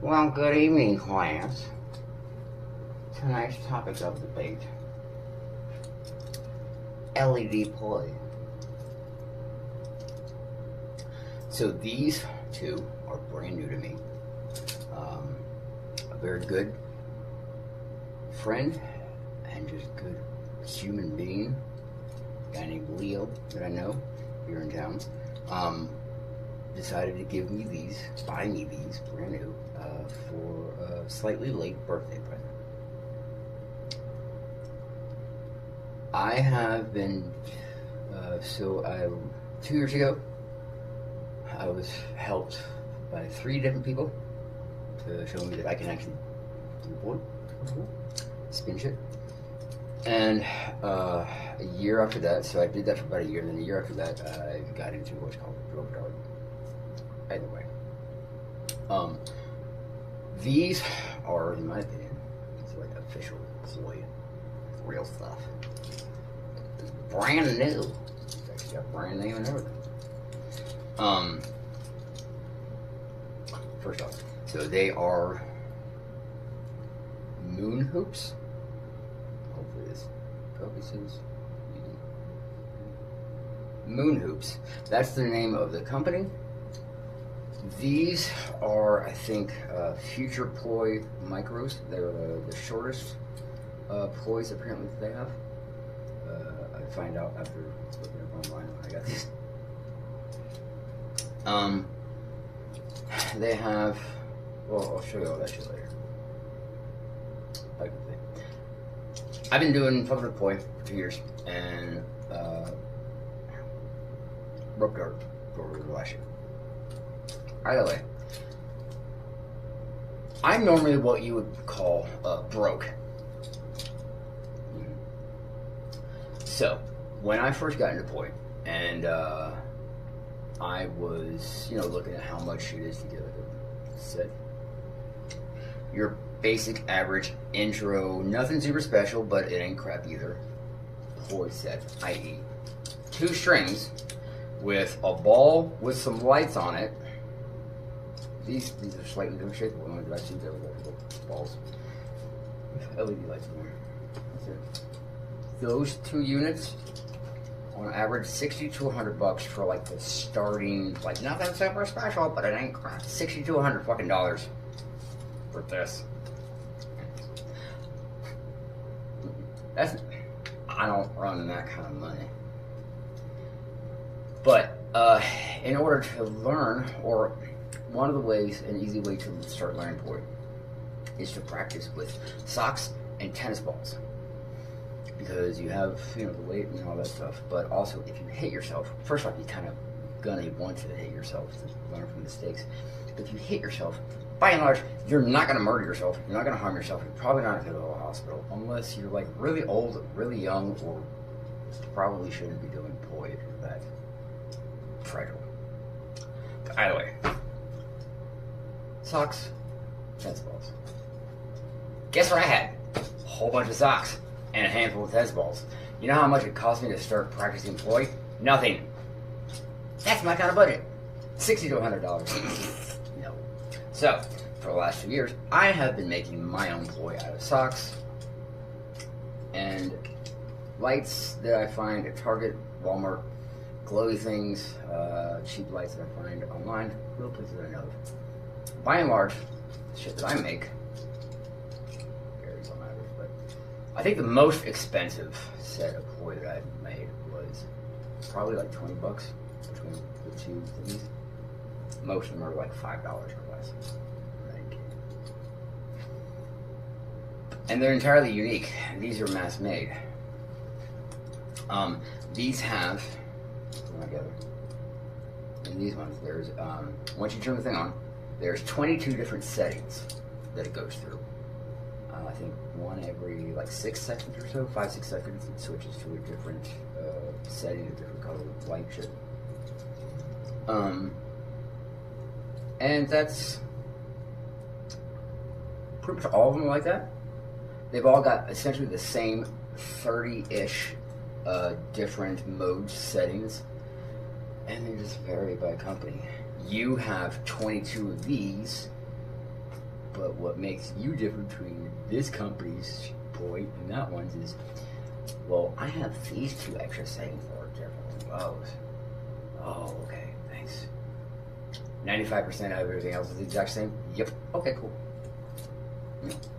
Well, good evening, class. Tonight's topic of debate, LED poi. So these two are brand new to me. A very good friend and just good human being, a guy named Leo that I know here in town, decided to give me these, buy me these, brand new, for a slightly late birthday present. I have been, 2 years ago, I was helped by 3 different people to show me that I can actually do board, spin shit. And a year after that, so I did that for about a year, and then a year after that, I got into what's called rope dart. Either way. These are, in my opinion, it's like official poi, real stuff. It's brand new. It's actually got a brand name and everything. First off, so they are MoodHoops. Hopefully this focuses. MoodHoops. That's the name of the company. These are, I think, FuturePoi micros. They're the shortest pois apparently that they have. I find out after looking up online when I got these. They have, well, I'll show you all that shit later. I've been doing public poi for 2 years and rope dart for the last year. Either way, I'm normally what you would call broke. So, when I first got into poi, and I was, looking at how much it is to get like a set. Your basic, average, intro, nothing super special, but it ain't crap either. Poi set, i.e., 2 strings with a ball with some lights on it. These are slightly different shaped. The ones that I see there were little balls with LED lights in there. That's it. Those 2 units, on average, $60 to $100 for like the starting, like nothing super special, but it ain't crap. $60 to $100 fucking dollars for this. I don't run that kind of money. But in order to learn, or one of the ways, an easy way to start learning poi is to practice with socks and tennis balls. Because you have, the weight and all that stuff, but also if you hit yourself, first off, you kind of gonna want to hit yourself to learn from mistakes. But if you hit yourself, by and large, you're not gonna murder yourself, you're not gonna harm yourself, you're probably not gonna go to the hospital, unless you're like really old, really young, or probably shouldn't be doing poi if you're that fragile. But either way, socks, tennis balls. Guess what I had? A whole bunch of socks and a handful of tennis balls. You know how much it cost me to start practicing poi? Nothing. That's my kind of budget. $60 to $100. No. So, for the last 2 years, I have been making my own poi out of socks and lights that I find at Target, Walmart, glowy things, cheap lights that I find online, real places I know of. By and large, the shit that I make varies on average, but I think the most expensive set of poi that I've made was probably like $20 between the 2 things. Most of them are like $5 or less. And they're entirely unique. These are mass made. These have, together, and these ones, there's, once you turn the thing on, there's 22 different settings that it goes through. I think one every like 6 seconds or so, 5-6 seconds, it switches to a different setting, a different color light shit. And that's pretty much all of them are like that. They've all got essentially the same 30-ish different mode settings, and they just vary by company. You have 22 of these, But what makes you different between this company's poi and that one's is, well, I have these two extra settings for different than those. Oh, okay, thanks. 95% of everything else is the exact same? Yep. Okay, cool.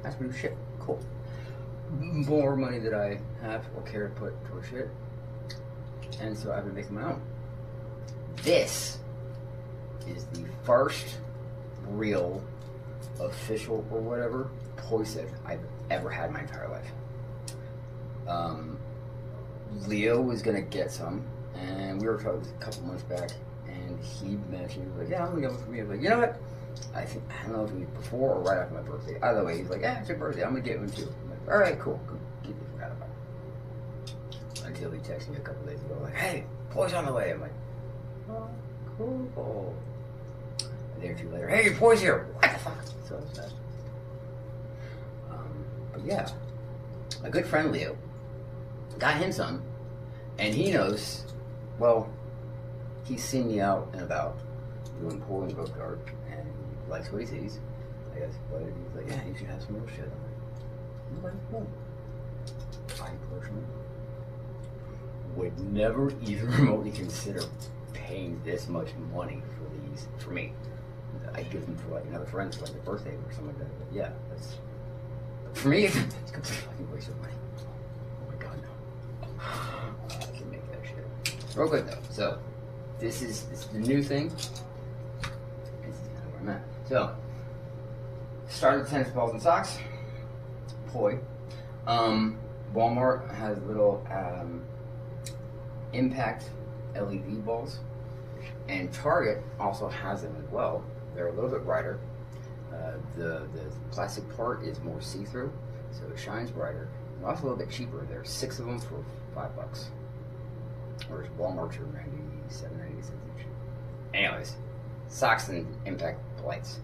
That's pretty shit. Cool. More money that I have or care to put towards shit. And so I've been making my own. This is the first real, official, or whatever, poi set I've ever had in my entire life. Leo was gonna get some, and we were talking a couple months back, and he mentioned, he was like, yeah, I'm gonna get one for me. I was like, you know what? I don't know if it was before or right after my birthday. Either way, he's like, yeah, it's your birthday, I'm gonna get one too. I'm like, alright, cool. Completely forgot about it. Until he texted me a couple days ago, like, hey, poi's on the way. I'm like, oh, cool. A day or two later, hey, your poi's here. What the fuck? So sad. But yeah, a good friend Leo got him some, and he knows, well, he's seen me out and about doing poi and rope dart, and he likes what he sees, I guess, but he's like, yeah, you should have some real shit. I'm like, cool. I personally would never even remotely consider paying this much money for these, for me. I'd give them for like another friend for like a birthday or something like that. But yeah, that's, for me, it's completely fucking waste of money. Oh my god, no. I can make that shit. Real quick though, so this is the new thing. This is kind of where I'm at. So, started with tennis balls and socks. Poi. Walmart has little impact LED balls, and Target also has them as well. They're a little bit brighter. The plastic part is more see-through, so it shines brighter. They're also a little bit cheaper. There's 6 of them for $5, whereas Walmart's are 97.90 cents each. Anyways, socks and impact lights.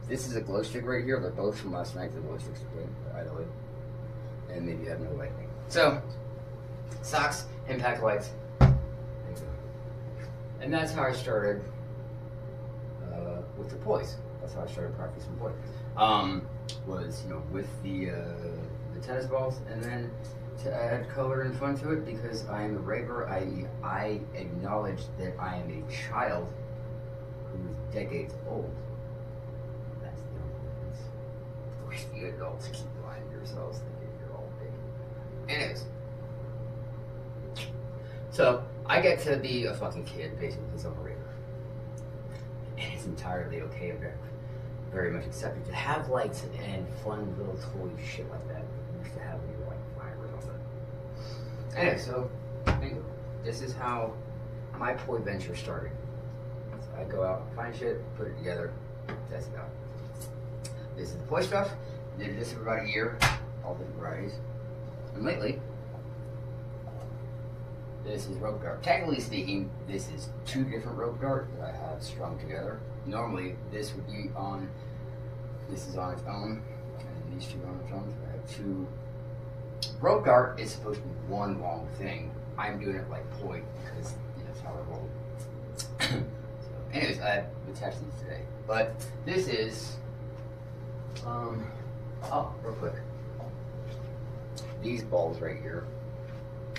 This is a glow stick right here. They're both from last night. The glow sticks are either way, and maybe you have no lighting. So, socks, impact lights, and that's how I started with the poise. That's how I started practicing poi. Was, you know, with the tennis balls, and then to add color and fun to it, because I am a raver, I acknowledge that I am a child who is decades old. That's the only difference. Of course, you adults keep lying to yourselves thinking you're all big. Anyways. So, I get to be a fucking kid, basically, because I'm a raver. And it's entirely okay and very much accepted to have lights and fun little toy shit like that you used to have when you were like 5 or something. Anyway, so bingo. This is how my poi venture started. So I go out, find shit, put it together, test it out. This is the poi stuff. Did this for about a year, all different varieties. And lately, this is rope dart. Technically speaking, this is 2 different rope dart that I have strung together. Normally, this would be on, this is on its own, and these 2 are on its own. So I have 2. Rope dart is supposed to be one long thing. I'm doing it like poi because that's how I roll. So, anyways, I attached these today. But this is, oh, real quick. These balls right here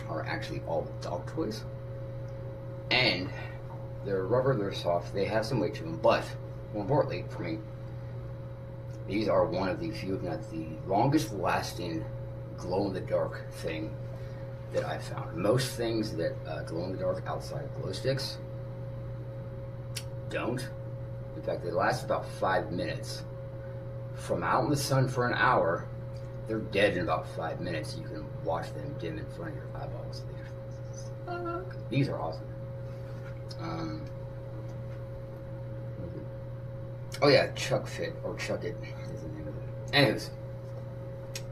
are actually all dog toys, and they're rubber, they're soft, they have some weight to them, but more importantly for me, these are one of the few, if not the longest lasting glow-in-the-dark thing that I've found. Most things that glow-in-the-dark outside of glow sticks don't. In fact, they last about 5 minutes. From out in the sun for an hour, they're dead in about 5 minutes. You can watch them dim in front of your eyeballs. These are awesome. Oh yeah, Chuck Fit, or Chuck It is the name of it. Anyways,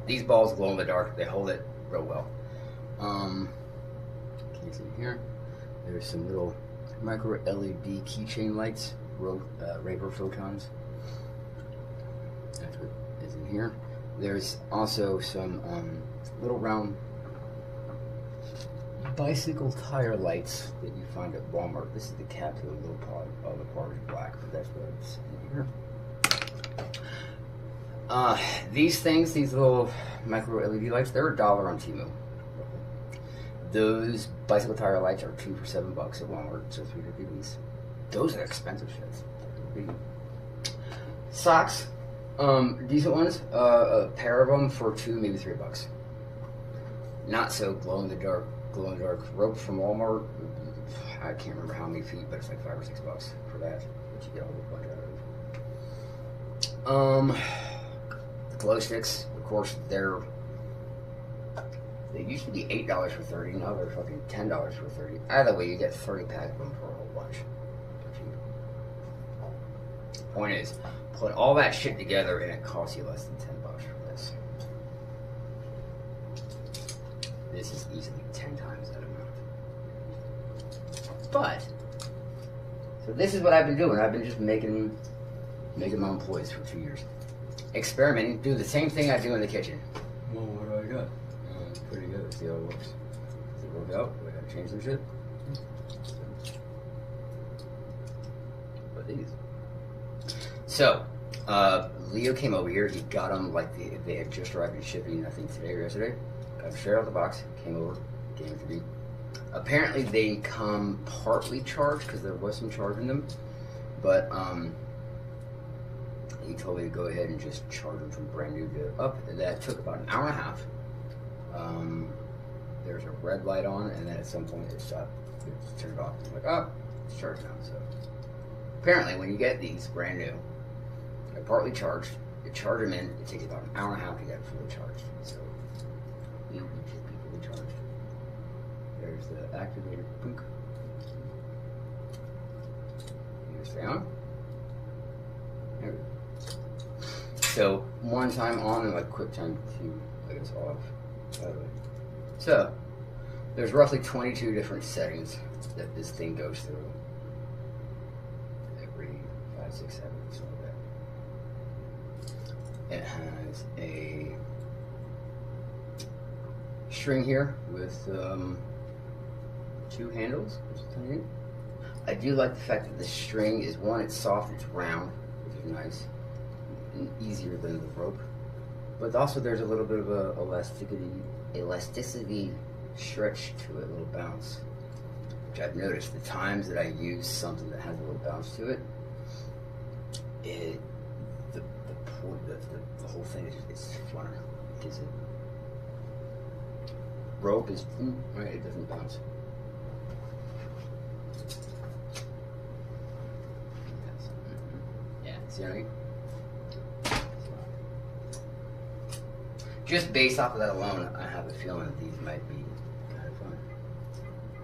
these balls glow in the dark. They hold it real well. Can you see here? There's some little micro LED keychain lights, Raver photons. That's what is in here. There's also some little round bicycle tire lights that you find at Walmart. This is the cap to the little pod. Oh, the part is black, but that's what it's in here. These things, these little micro LED lights, they're $1 on Temu. Those bicycle tire lights are 2 for $7 at Walmart, so 3 these. Those are expensive shits. Socks, decent ones. A pair of them for 2, maybe $3. Not so glow in the dark rope from Walmart. I can't remember how many feet, but it's like $5 or $6 for that, which you get a whole bunch out of. The glow sticks, of course, they used to be $8 for 30. Now they're fucking $10 for 30. Either way, you get 30 pack of them for a whole bunch. Point is, put all that shit together and it costs you less than $10 for this. This is easily 10 times that amount. But, so this is what I've been doing. I've been just making my employees for 2 years. Experimenting, do the same thing I do in the kitchen. Well, what do I got? Pretty good. Let's see how it works. Does it work out? Do I gotta change some shit? What these? So, Leo came over here. He got them like they had just arrived in shipping, I think today or yesterday. Got them straight out of the box. Came over, gave it to me. Apparently they come partly charged because there was some charge in them, but he told me to go ahead and just charge them from brand new to up. That took about an hour and a half. There's a red light on, and then at some point it stopped. It turned off. I'm like, oh, it's charged now. So apparently, when you get these brand new, they're partly charged. You charge them in. It takes about an hour and a half to get fully charged. So you should be fully charged. There's the activated punk. You stay on. There we go. So one time on and like quick time to, I guess, off. By the way. So there's roughly 22 different settings that this thing goes through. Every 5, 6, 7, something like that. It has a string here with 2 handles, which is kind of neat. I do like the fact that the string is, one, it's soft, it's round, which is nice, and easier than the rope. But also there's a little bit of a elasticity stretch to it, a little bounce. Which I've noticed the times that I use something that has a little bounce to it, the whole thing is it's funner. Gives it rope is right, it doesn't bounce. Yeah, see what I mean? Just based off of that alone, I have a feeling that these might be kind of fun.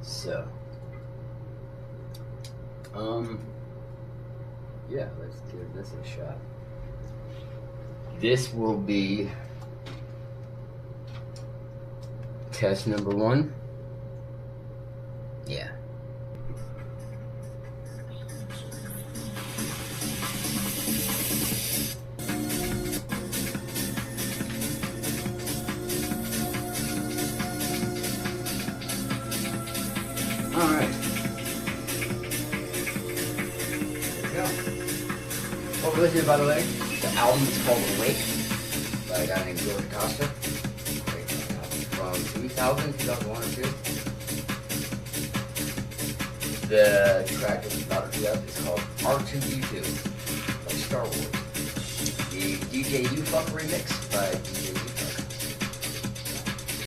So, yeah, let's give this a shot. This will be test number 1. Yeah. Alright. There we go. What we're listening to, by the way, the album is called Awake by a guy named George Costa. From 2000, 2001 or 2. The track that's about to be up is called R2D2, like Star Wars. The DJ You Fuck remix by DJ You Fuck.